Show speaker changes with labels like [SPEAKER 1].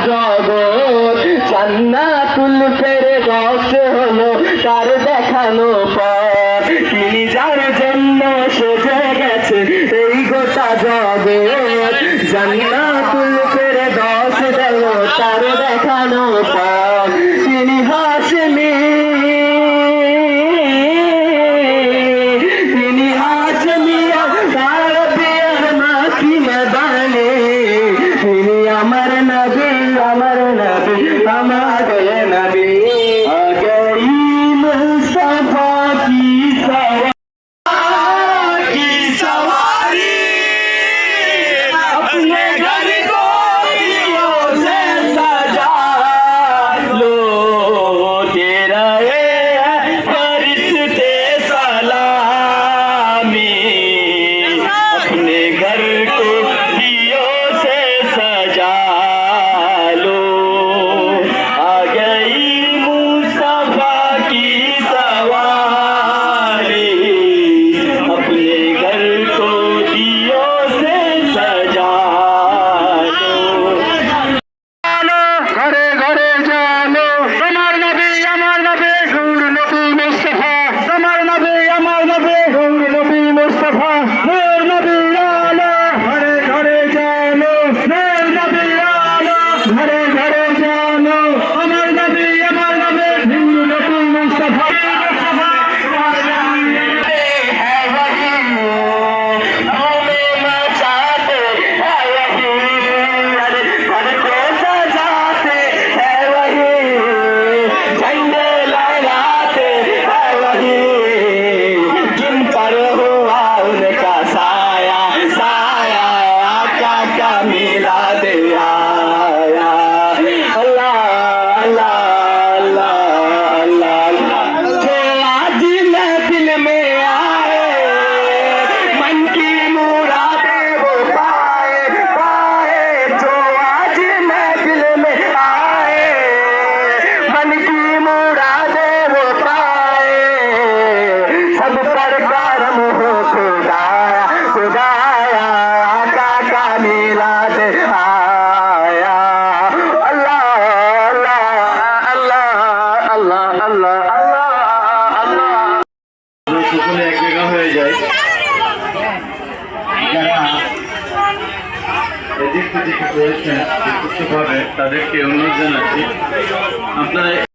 [SPEAKER 1] জগৎ জান্নাতুল ফেরদৌস হলো তার দেখানো পথ। তিনি যার জন্য সেজে গেছে এই গোটা জগৎ জান্নাতুল ফেরদৌস হলো তার দেখানো পথ। তিনি হাশমি আমার নবী আমাদের নবী গই মুস্তাফা की सवारी अपने घर को दियों से सजा लो तेरा ये फरिश्ते सलामी अपने घर को दियों से सजा घरे घरे जानो अमर नबी हिंदू नबी मुस्तफा है वही हमें मचाते है वही घर को सजाते है वही झंडे लहराते है वही जिन पर हुआ उनका साया साया आका का मिला दिया সকলে এক জায়গা হয়ে যায় যারা এদিক থেকে করেছেন তাদেরকে অনুরোধ জানাচ্ছি আপনারা